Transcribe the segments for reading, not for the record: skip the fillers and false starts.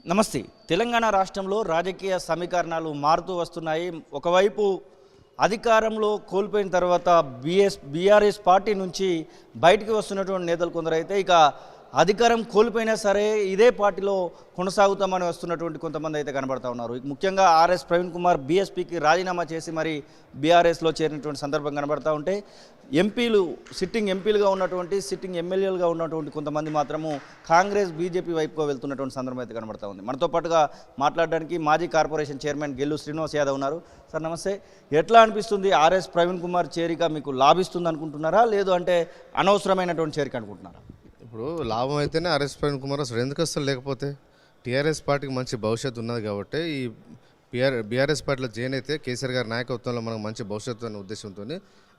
నమస్తే. తెలంగాణ రాష్ట్రంలో రాజకీయ సమీకరణాలు మారుతూ వస్తున్నాయి. ఒకవైపు అధికారంలో కోల్పోయిన తర్వాత బీఆర్ఎస్ పార్టీ నుంచి బయటికి వస్తున్నటువంటి నేతలు కొందరైతే ఇక అధికారం కోల్పోయినా సరే ఇదే పార్టీలో కొనసాగుతామని వస్తున్నటువంటి కొంతమంది అయితే కనబడతా ఉన్నారు. ముఖ్యంగా ఆర్ఎస్ ప్రవీణ్ కుమార్ బీఎస్పీకి రాజీనామా చేసి మరి బీఆర్ఎస్లో చేరినటువంటి సందర్భం కనబడతా ఉంటే ఎంపీలు సిట్టింగ్ ఎంపీలుగా ఉన్నటువంటి సిట్టింగ్ ఎమ్మెల్యేలుగా ఉన్నటువంటి కొంతమంది మాత్రము కాంగ్రెస్ బీజేపీ వైపుగా వెళ్తున్నటువంటి సందర్భం అయితే కనబడతా ఉంది. మనతో పాటుగా మాట్లాడడానికి మాజీ కార్పొరేషన్ చైర్మన్ గెల్లు శ్రీనివాస్ యాదవ్ ఉన్నారు. సార్ నమస్తే. ఎట్లా అనిపిస్తుంది? ఆర్ఎస్ ప్రవీణ్ కుమార్ చేరిక మీకు లాభిస్తుంది అనుకుంటున్నారా, లేదు అంటే అనవసరమైనటువంటి చేరిక అనుకుంటున్నారా? ఇప్పుడు లాభం అయితేనే ఆర్ఎస్ ప్రవీణ్ కుమార్ అసలు ఎందుకు వస్తారు? లేకపోతే టీఆర్ఎస్ పార్టీకి మంచి భవిష్యత్తు ఉన్నది కాబట్టి ఈ బీఆర్ఎస్ పార్టీలో జాయిన్ అయితే కేసీఆర్ గారి నాయకత్వంలో మనకు మంచి భవిష్యత్తు అనే ఉద్దేశంతో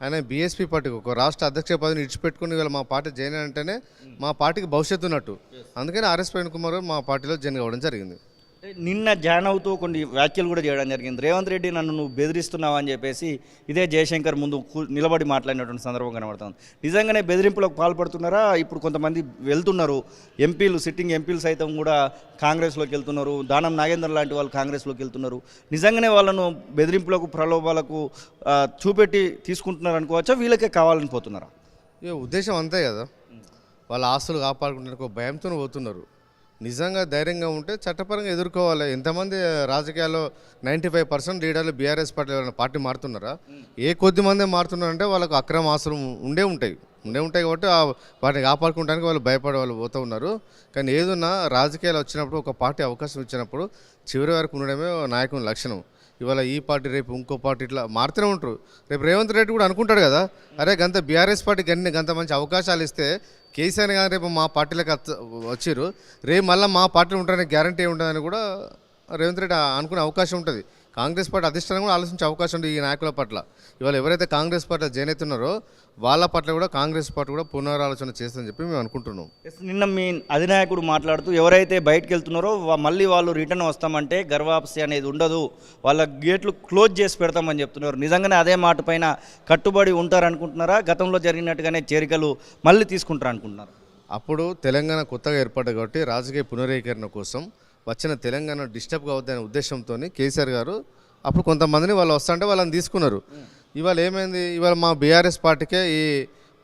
ఆయన బీఎస్పీ పార్టీకి ఒక రాష్ట్ర అధ్యక్ష పదవిని ఇచ్చిపెట్టుకుని వీళ్ళు మా పార్టీ జాయిన్ అంటేనే మా పార్టీకి భవిష్యత్తు ఉన్నట్టు. అందుకని ఆర్ఎస్ ప్రవీణ్ కుమార్ మా పార్టీలో జాయిన్ కావడం జరిగింది. నిన్న జాయిన్ అవుతూ కొన్ని వ్యాఖ్యలు కూడా చేయడం జరిగింది. రేవంత్ రెడ్డి నన్ను నువ్వు బెదిరిస్తున్నావు అని చెప్పేసి ఇదే జయశంకర్ ముందు నిలబడి మాట్లాడినటువంటి సందర్భం కనబడుతుంది. నిజంగానే బెదిరింపులకు పాల్పడుతున్నారా? ఇప్పుడు కొంతమంది వెళ్తున్నారు, ఎంపీలు సిట్టింగ్ ఎంపీలు సైతం కూడా కాంగ్రెస్లోకి వెళ్తున్నారు. దానం నాగేందర్ లాంటి వాళ్ళు కాంగ్రెస్లోకి వెళ్తున్నారు. నిజంగానే వాళ్ళను బెదిరింపులకు ప్రలోభాలకు చూపెట్టి తీసుకుంటున్నారు అనుకోవచ్చా, వీళ్ళకే కావాలని పోతున్నారా? ఇక ఉద్దేశం అంతే కదా, వాళ్ళ ఆస్తులు కాపాడుకుంటే ఒక భయంతో పోతున్నారు. నిజంగా ధైర్యంగా ఉంటే చట్టపరంగా ఎదుర్కోవాలి. ఎంతమంది రాజకీయాల్లో 95% లీడర్లు బీఆర్ఎస్ పార్టీ మారుతున్నారా? ఏ కొద్ది మందే మారుతున్నారంటే వాళ్ళకు అక్రమ ఆస్తులు ఉండే ఉంటాయి కాబట్టి వాటిని కాపాడుకోవడానికి వాళ్ళు భయపడే వాళ్ళు పోతూ ఉన్నారు. కానీ ఏదన్నా రాజకీయాలు వచ్చినప్పుడు ఒక పార్టీ అవకాశం ఇచ్చినప్పుడు చివరి వరకు ఉండడమే నాయకుని లక్షణం. ఇవాళ ఈ పార్టీ రేపు ఇంకో పార్టీ ఇట్లా మారుతూనే ఉంటారు. రేపు రేవంత్ రెడ్డి కూడా అనుకుంటాడు కదా, అరే గంత బీఆర్ఎస్ పార్టీకి గంత మంచి అవకాశాలు ఇస్తే కేసీఆర్ కానీ రేపు మా పార్టీలోకి వచ్చిర్రు, రేపు మళ్ళీ మా పార్టీలో ఉంటారనే గ్యారంటీ ఉంటుందని కూడా రేవంత్ రెడ్డి అనుకునే అవకాశం ఉంటుంది. కాంగ్రెస్ పార్టీ అధిష్టానం కూడా ఆలోచించే అవకాశం ఉంది ఈ నాయకుల పట్ల. ఇవాళ ఎవరైతే కాంగ్రెస్ పార్టీలో జాయిన్ అవుతున్నారో వాళ్ళ పట్ల కూడా కాంగ్రెస్ పార్టీ కూడా పునరాలోచన చేస్తుందని చెప్పి మేము అనుకుంటున్నాం. నిన్న మీ అధినాయకుడు మాట్లాడుతూ ఎవరైతే బయటకు వెళ్తున్నారో మళ్ళీ వాళ్ళు రిటర్న్ వస్తామంటే గర్వాప్సి అనేది ఉండదు, వాళ్ళ గేట్లు క్లోజ్ చేసి పెడతామని చెప్తున్నారు. నిజంగానే అదే మాట పైన కట్టుబడి ఉంటారనుకుంటున్నారా? గతంలో జరిగినట్టుగానే చేరికలు మళ్ళీ తీసుకుంటారు అనుకుంటున్నారు? అప్పుడు తెలంగాణ కొత్తగా ఏర్పడ్డాయి కాబట్టి రాజకీయ పునరీకరణ కోసం వచ్చిన తెలంగాణ డిస్టర్బ్ కావద్దనే ఉద్దేశంతో కేసీఆర్ గారు అప్పుడు కొంతమందిని వాళ్ళు వస్తుంటే వాళ్ళని తీసుకున్నారు. ఇవాళ ఏమైంది, ఇవాళ మా బీఆర్ఎస్ పార్టీకే ఈ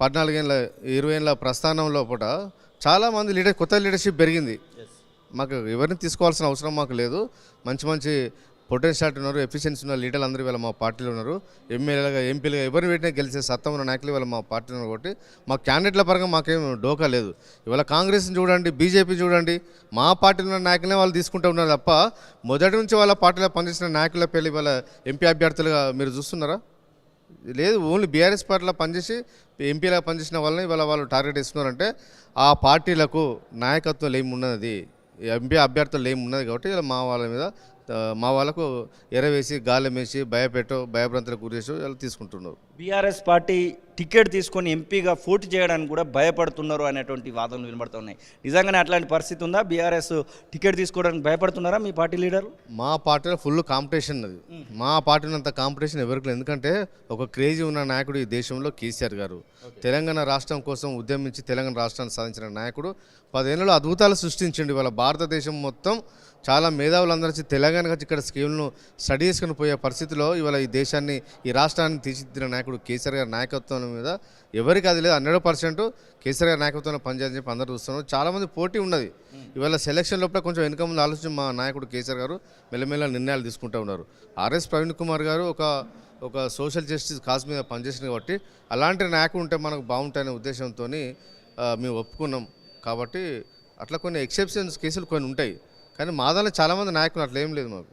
14 ఏళ్ళ 20 ఏళ్ళ ప్రస్థానంలో పూట చాలామంది కొత్త లీడర్షిప్ పెరిగింది. మాకు ఎవరిని తీసుకోవాల్సిన అవసరం మాకు లేదు. మంచి పొటెన్షియల్ ఉన్నారు, ఎఫిషియన్సీ ఉన్న లీడర్లు అందరూ ఇవాళ మా పార్టీలో ఉన్నారు. ఎమ్మెల్యేలుగా ఎంపీలుగా ఎవరిని పెట్టినా గెలిచే సత్తా ఉన్న నాయకులు ఇవాళ మా పార్టీలో ఉన్నారు. కాబట్టి మా క్యాండిడేట్ల పరంగా మాకేం డోకా లేదు. ఇవాళ కాంగ్రెస్ని చూడండి, బీజేపీ చూడండి, మా పార్టీలో ఉన్న నాయకులనే వాళ్ళు తీసుకుంటూ ఉన్నారు తప్ప మొదటి నుంచి వాళ్ళ పార్టీలో పనిచేసిన నాయకుల పేర్లు ఇవాళ ఎంపీ అభ్యర్థులుగా మీరు చూస్తున్నారా? లేదు. ఓన్లీ బీఆర్ఎస్ పార్టీలో పనిచేసి ఎంపీలా పనిచేసిన వాళ్ళని ఇవాళ వాళ్ళు టార్గెట్ ఇస్తున్నారంటే ఆ పార్టీలకు నాయకత్వం ఏమున్నది, ఎంపీ అభ్యర్థులు ఏమున్నది. కాబట్టి ఇలా మా వాళ్ళకు ఎరవేసి గాలం వేసి భయభ్రాంతులకు గురి చేసి వాళ్ళు తీసుకుంటున్నారు. బీఆర్ఎస్ పార్టీ టికెట్ తీసుకొని ఎంపీగా పోటీ చేయడానికి కూడా భయపడుతున్నారు అనేటువంటి వాదనలు వినబడుతున్నాయి. నిజంగానే అట్లాంటి పరిస్థితి ఉందా? బీఆర్ఎస్ టికెట్ తీసుకోవడానికి భయపడుతున్నారా మీ పార్టీ లీడర్? మా పార్టీలో ఫుల్ కాంపిటీషన్ అది. మా పార్టీలో అంత కాంపిటీషన్ ఎవరికి లేదు. ఎందుకంటే ఒక క్రేజీ ఉన్న నాయకుడు ఈ దేశంలో కేసీఆర్ గారు. తెలంగాణ రాష్ట్రం కోసం ఉద్యమించి తెలంగాణ రాష్ట్రాన్ని సాధించిన నాయకుడు 10 ఏళ్ళలో అద్భుతాలు సృష్టించండి. వాళ్ళ భారతదేశం మొత్తం చాలా మేధావులందరూ వచ్చి తెలంగాణకి వచ్చి ఇక్కడ స్కీమ్ను స్టడీ చేసుకుని పోయే పరిస్థితిలో ఇవాళ ఈ దేశాన్ని ఈ రాష్ట్రాన్ని తీర్చిదిద్దిన నాయకుడు కేసీఆర్ గారి నాయకత్వం మీద ఎవరికి అది లేదు. 100% కేసీఆర్ గారి నాయకత్వంలో పనిచేయాలని చెప్పి అందరూ చూస్తున్నారు. చాలామంది పోటీ ఉన్నది. ఇవాళ సెలక్షన్ లోపల కొంచెం వెనుక ముందు ఆలోచించి మా నాయకుడు కేసీఆర్ గారు మెల్లమెల్ల నిర్ణయాలు తీసుకుంటూ ఉన్నారు. ఆర్ఎస్ ప్రవీణ్ కుమార్ గారు ఒక సోషల్ జస్టిస్ కాజ్ మీద పనిచేసింది కాబట్టి అలాంటి నాయకుడు ఉంటే మనకు బాగుంటాయనే ఉద్దేశంతో మేము ఒప్పుకున్నాం. కాబట్టి అట్లా కొన్ని ఎక్సెప్షన్స్ కేసులు కొన్ని ఉంటాయి. కానీ మా దానిలో చాలామంది నాయకులు అట్లా ఏం లేదు మాకు.